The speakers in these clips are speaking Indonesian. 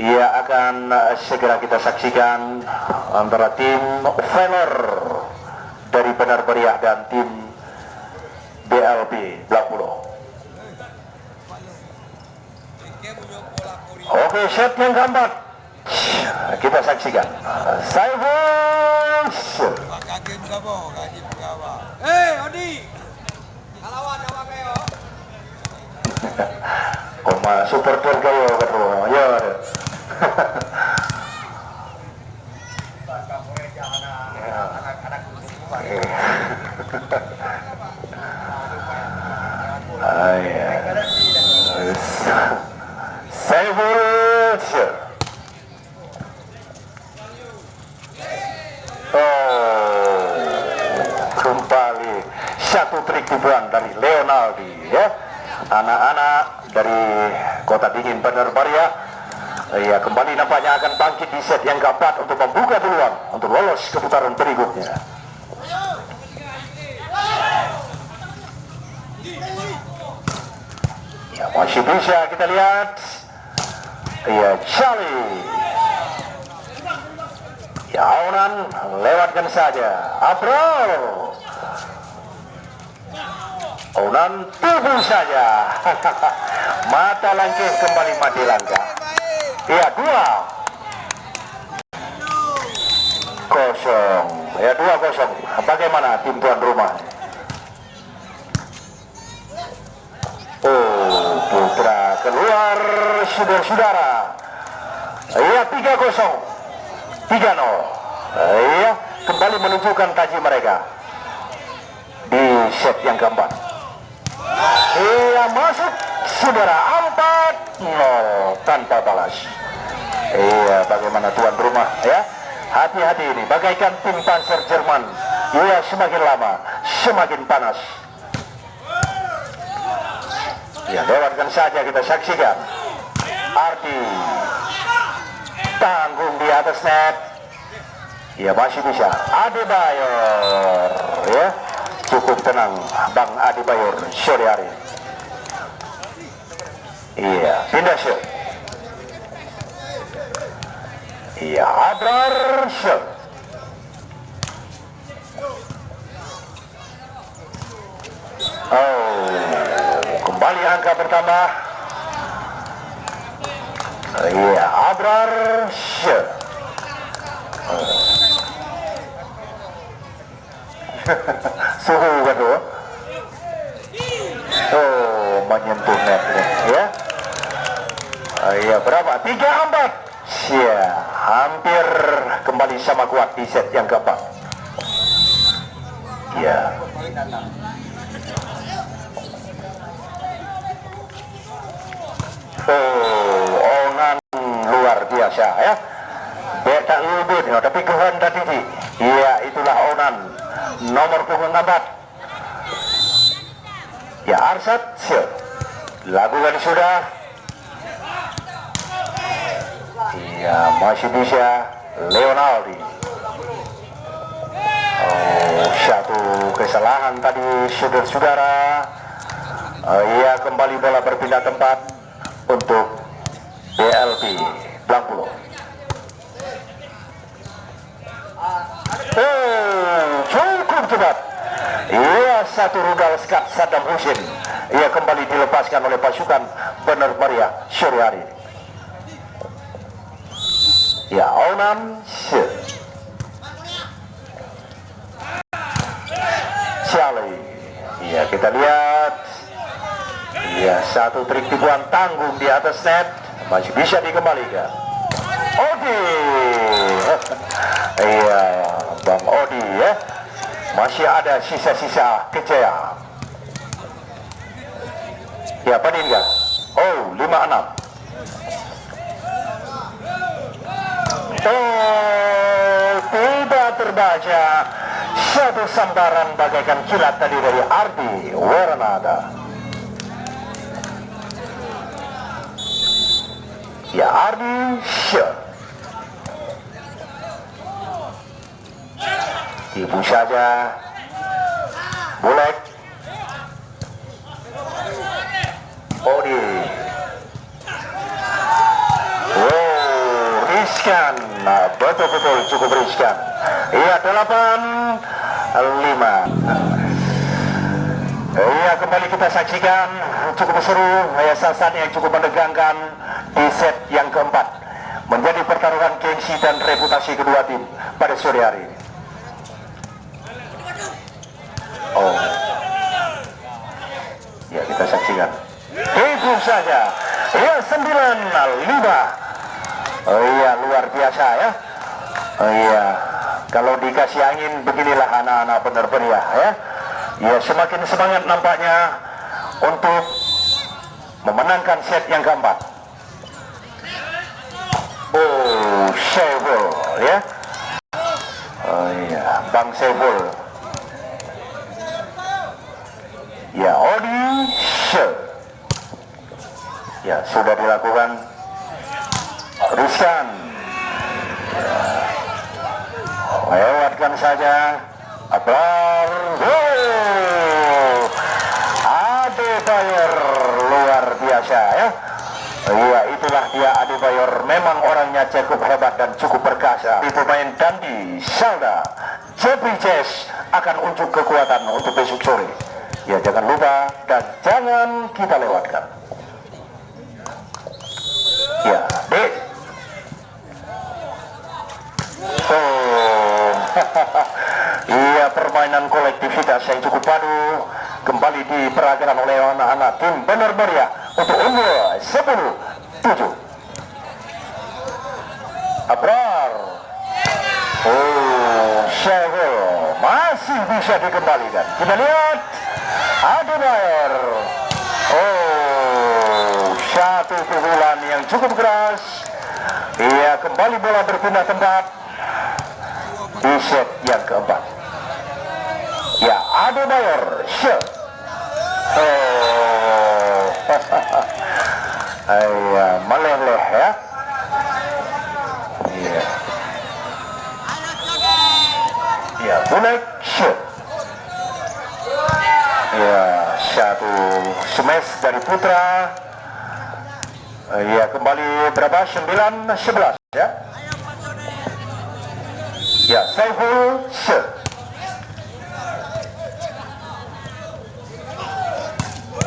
Ia akan segera kita saksikan antara tim Valor dari Benar Meriah dan tim BLB Blangpulo. Oke, set yang keempat kita saksikan. Saiful. Odi. Kalawan apa kayo? Koma supporter kayo katro. Ya. Saiful. Kembali satu trik tipuan dari Leonaldi ya. Anak-anak dari Kota Dingin Benar Meriah ya kembali nampaknya akan bangkit di set yang keempat untuk membuka peluang untuk lolos ke putaran berikutnya. Ya masih bisa kita lihat. Ya Charlie. Ya Aunan lewatkan saja. Abral. Aunan tubuh saja. Mata langkah kembali mati langkah. Ya 2-0. Ya 2-0. Bagaimana tim tuan rumah? Oh, Putra keluar saudara-saudara. Ya 3-0. 3-0. Ya kembali menunjukkan taji mereka di set yang keempat. Iya masuk saudara 4-0 tanpa balas. Iya bagaimana tuan rumah ya. Hati-hati ini bagaikan tim Panzer Jerman. Iya semakin lama semakin panas. Ya lewatkan saja kita saksikan. Ardi tanggung di atas net. Ya masih bisa. Adebayor ya. Cukup tenang Bang Adebayor sore hari. Iya pindah shot. Iya Abrar shot. Oh kembali angka bertambah. Iya Abrar shot. Suhu kan tuh. Oh menyentuh net nih ya. Iya berapa? 3-4. Ya hampir kembali sama kuat di set yang keempat. Ya. Oh Onan luar biasa ya. Beta ubud tapi kehendak tinggi. Iya itulah Onan nomor punggung 4. Ya Arsat siap. Lakukan sudah. Iya masih bisa Leonaldi. Oh satu kesalahan tadi saudara-saudara. Iya kembali bola berpindah tempat untuk BLB Blangpulo. Cukup cepat. Iya satu rudal skat Saddam Hussein. Ia kembali dilepaskan oleh pasukan Benar Meriah sore hari. Ya Aunan Charlie. Iya kita lihat. Iya satu trik tipuan tanggung di atas net masih bisa dikembalikan. Odi. Iya Bang Odi ya. Masih ada sisa-sisa kejayaan. Ya Paningga. Oh 5-6. Oh tidak terbaca. Satu sambaran bagaikan kilat tadi dari Ardi Waranada. Ya Ardi shot. Ibu saja Bulek Odi. Oh riskan, betul-betul cukup riskan. Iya, 8-5. Iya, kembali kita saksikan cukup seru, sasaran yang cukup menegangkan di set yang keempat, menjadi pertaruhan gengsi dan reputasi kedua tim pada sore hari ini. Oh, ya kita saksikan. Itu saja. Ya, 9-5. Oh iya, luar biasa ya. Oh iya, kalau dikasih angin beginilah anak-anak benar-benar ya. Ya, semakin semangat nampaknya untuk memenangkan set yang keempat. Oh, Saiful ya. Oh iya, Bang Saiful. Ya, Odi Syed. Ya, sudah dilakukan. Riskan. Ya. Lewatkan saja. Abrar. Adebayor luar biasa ya. Iya, itulah dia Adebayor. Memang orangnya cukup hebat dan cukup perkasa. Pemain Dandi Salda Jeffrey Chess akan unjuk kekuatan untuk besok sore. Ya, jangan lupa dan jangan kita lewatkan. Ya, dek. Oh, iya, permainan kolektivitas yang cukup padu kembali diperagakan oleh anak-anak tim Bener Meriah untuk unggul 10-7. Abrar. Oh, Syahul masih bisa dikembalikan. Kita lihat Adebayor. Oh, satu pukulan yang cukup keras. Iya, kembali bola berpindah tempat di set yang keempat. Ya, Adebayor shot. Oh, iya, meleleh ya. Iya. Ya, Bulek shot. Ya, satu smash dari Putra. Ya, kembali berapa? 9-11 ya. Ya, Saiful shot.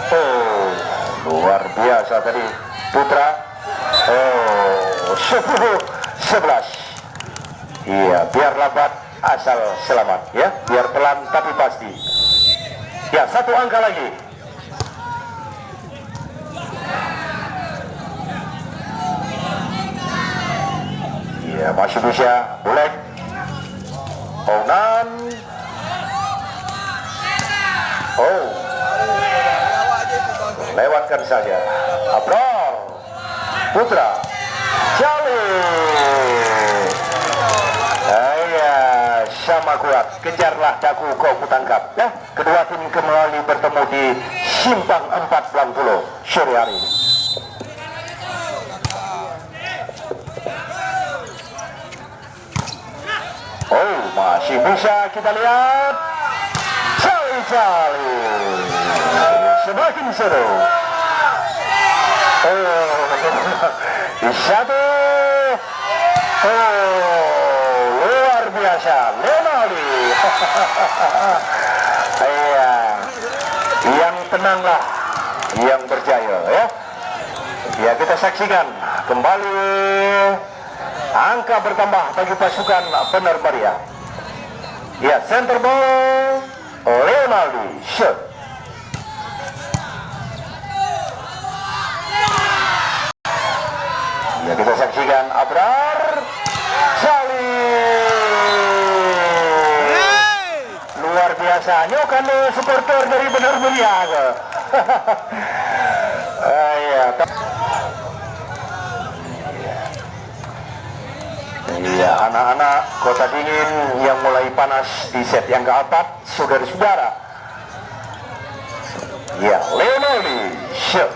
Oh, luar biasa tadi Putra. Oh, 10-11. Iya, biar lambat asal selamat ya, biar pelan tapi pasti. Ya, satu angka lagi. Ya, masih bisa. Bulek. Onan. Oh, lewatkan saja. Abrar. Putra. Jali. Iya, sama kuat. Kejarlah daku kau kutangkap. Ya, kedua tim kembali bertemu di Simpang 4 Blank sore hari ini. Oh, masih bisa kita lihat. Cali. Semakin seru. Oh, satu. Oh, luar biasa. Lenali. Iya. Yang tenanglah yang berjaya ya. Ya, kita saksikan kembali. Angka bertambah bagi pasukan Bener Meriah. Ya, center ball Leonardo shot. Ya, kita saksikan Abrar Jali. Luar biasa. Nyokan supporter dari Bener Meriah. Ya. Iya, anak-anak Kota Dingin yang mulai panas di set yang keempat, saudara-saudara. Ya, Leonardo shot.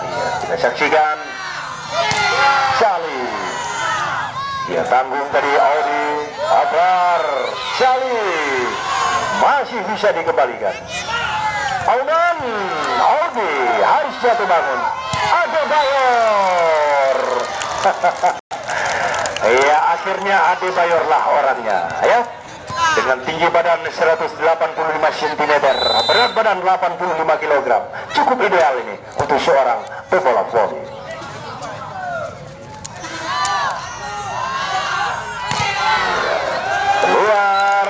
Iya, kita saksikan Jali. Ya, tanggung dari Audi Abrar Jali masih bisa dikembalikan. Aunan Audi harus jatuh bangun. Adebayor. Iya, akhirnya Adebayor lah orangnya ya. Dengan tinggi badan 185 cm, berat badan 85 kg, cukup ideal ini untuk seorang pebola voli. Keluar,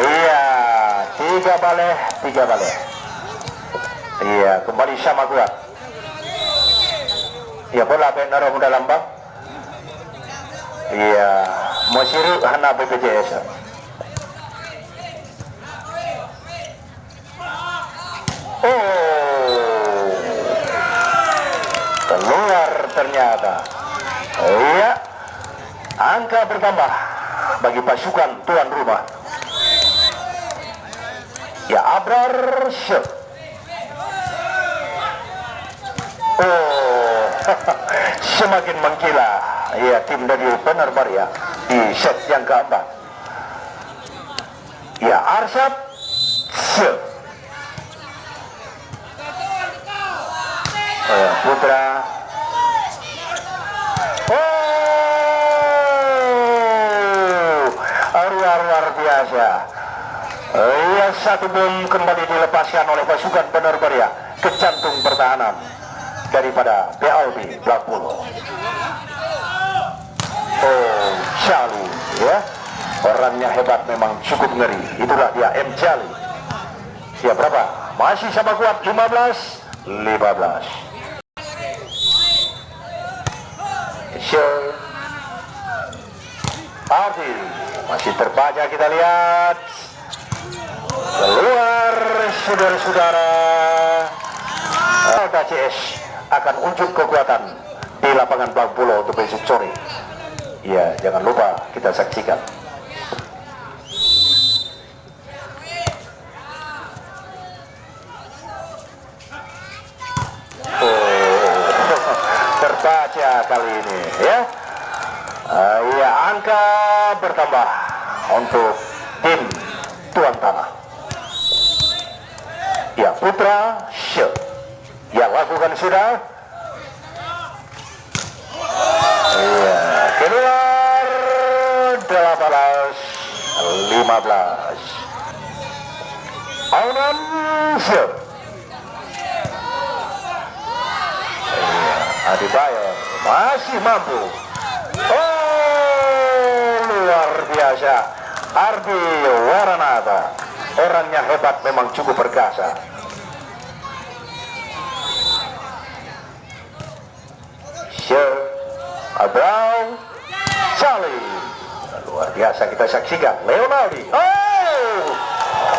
iya, 3 baleh. Iya, kembali sama kuat. Ya, bola benar dalam bak. Iya, Mosiru hana BPJS. Oh, keluar ternyata. Iya, angka bertambah bagi pasukan tuan rumah. Ya, Abrar shot. Oh, semakin menggila. Ya, tim dari Benar Baria di set yang keempat. Ya, Arsyad shot. Oh, ya, Putra. Oh, luar biasa. Ya, satu bom kembali dilepaskan oleh pasukan Benar Baria ke jantung pertahanan daripada BLB Blackpool. Oh, Jali ya, orangnya hebat memang, cukup ngeri. Itulah dia M. Jali. Ya, berapa? Masih sama kuat, 15. Show Ardi masih terbaca, kita lihat keluar, saudara-saudara. Alda CS akan unjuk kekuatan di lapangan Blackpool untuk besok sore. Ya, jangan lupa kita saksikan. Terbaca kali ini ya. Ya, angka bertambah untuk tim tuan tanah. Ya, Putra shot. Ya, lakukan sudah. Ya, keluar 15. Aunan shot. Adebayor masih mampu. Oh, luar biasa. Ardi Waranata, orangnya hebat memang, cukup perkasa. Sir Abraham Charlie, luar biasa kita saksikan. Leonardi. Oh,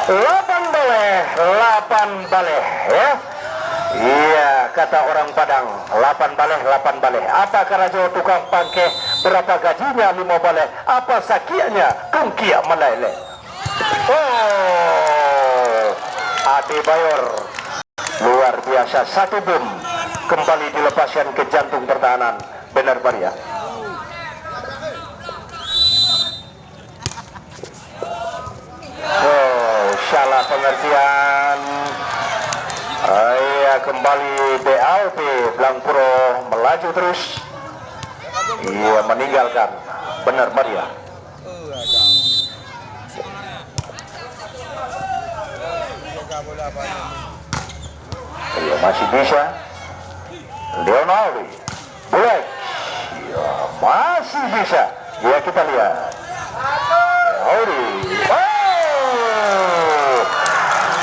8 baleh ya. Iya, kata orang Padang, 8 baleh. Apa karajo tukang pangke, berapa gajinya 5 baleh, apa sakianya kengkia meleleh. Oh, Adebayor luar biasa, satu bom kembali dilepaskan ke jantung pertahanan Benar Baria. Oh, salah pengertian. Iya, kembali BLB Blackpool melaju terus. Iya, meninggalkan Benar Baria. Iya, masih bisa. Leonardi Black. Iya, masih bisa. Ya, kita lihat. Leonardi.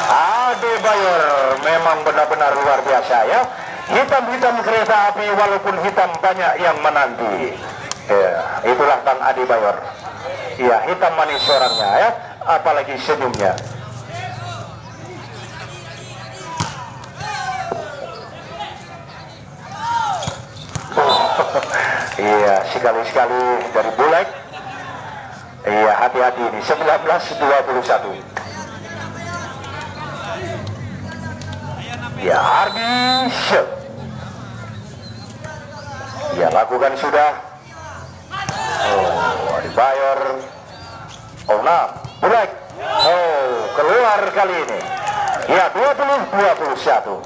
Adebayor memang benar-benar luar biasa ya. Hitam-hitam kereta api, walaupun hitam banyak yang menanti. Ya, itulah Bang Adebayor. Ya, hitam manis orangnya ya, apalagi senyumnya. Iya, sekali-sekali dari Bulek. Iya, hati-hati ini 19-21. Ya, Ardi shot. Ya, lakukan sudah. Oh, Adebayor. Oh, nah, Bulek. Oh, keluar kali ini. Ya, 20-21.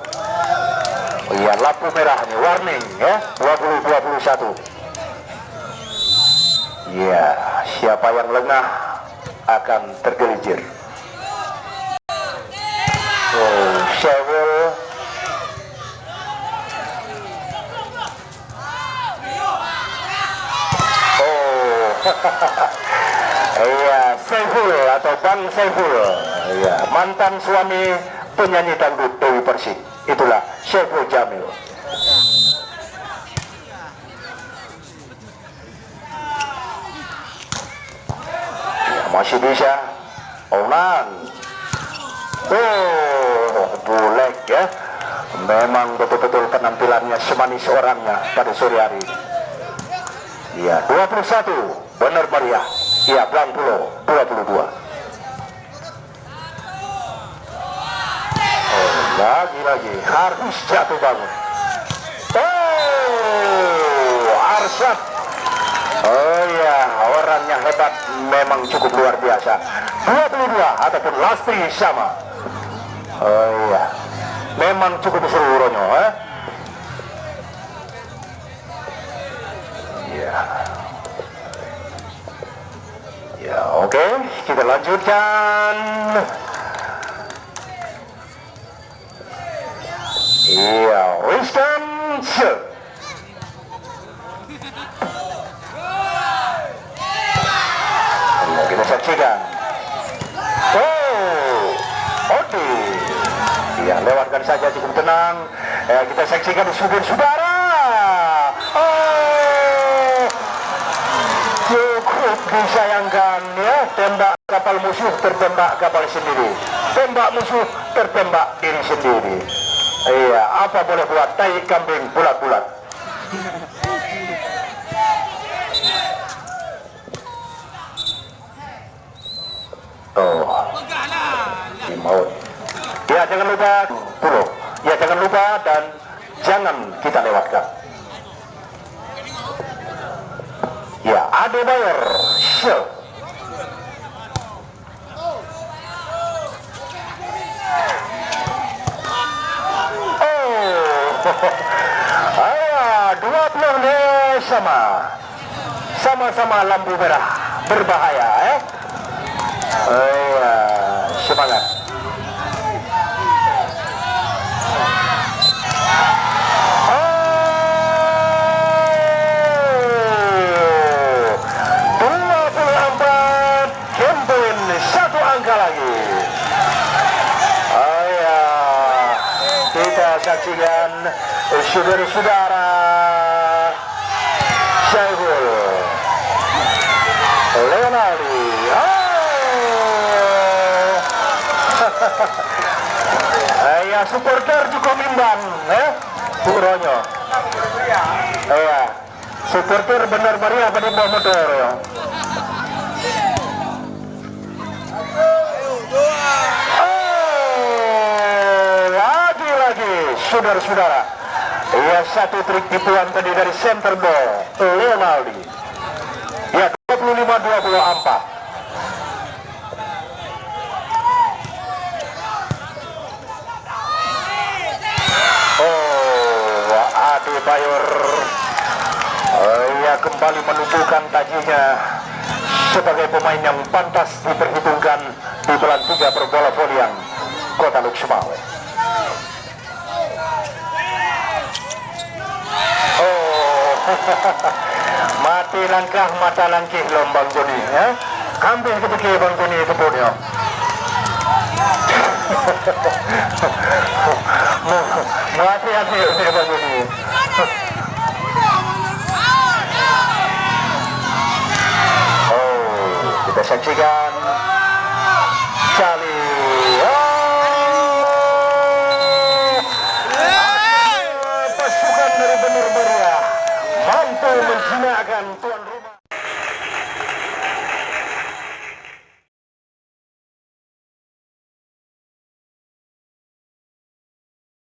Iya, lampu merah nih, warning ya, 20-21. Iya, siapa yang lengah akan tergelincir. Oh, Syewul. Oh, iya, Saiful atau Bang Saiful. Iya, mantan suami penyanyi dangdut Dewi Persik. Itulah Saiful Jamil. Ya, masih bisa. Onan. Oh, Bulek ya. Memang betul-betul penampilannya semanis orangnya pada sore hari ini. Ya, 21 benar meriah. Ya, Blang Pulau 22. Oh, lagi harus jatuh bangun. Oh, Arsyad. Oh ya, orangnya hebat, memang cukup luar biasa. 22 ataupun Lastri sama. Oh ya, memang cukup seru Ronyo, Ya, oke, kita lanjutkan. Iya, Winston Shoot. Kita saksikan. Oh, Odi. Iya, lewatkan saja, cukup tenang. Kita saksikan saudara. Oh, cukup disayangkan ya, tembak kapal musuh tertembak kapal sendiri, tembak musuh tertembak diri sendiri. Iya, apa boleh buat, tai kambing bulat-bulat. Oh, di maut. Ya, jangan lupa Pulau. Ya, jangan lupa dan jangan kita lewatkan. Ya, Adebayor Show. Oh, 20 sama-sama lampu merah berbahaya, semangat. Saksikan saudara-saudara Saiful Leonardi. Ya, supporter cukup imbang Bu Ronyo. Iya, supporter benar meriah pada bawah motor ya. Saudara-saudara, ya, satu trik tipuan tadi dari center ball Leonardi. Ya, 25-24. Oh, Adebayor ya kembali menunjukkan tajinya sebagai pemain yang pantas diperhitungkan di bulan 3 perbola volian Kota Luxmawe. Mati langkah mata langkih lombang Joni ya. Kambing kepikir Bang Joni itu punya. Mati-hati Bang Joni. Oh, kita saksikan Cali. Pasukan dari benar meriah mampu menjinakkan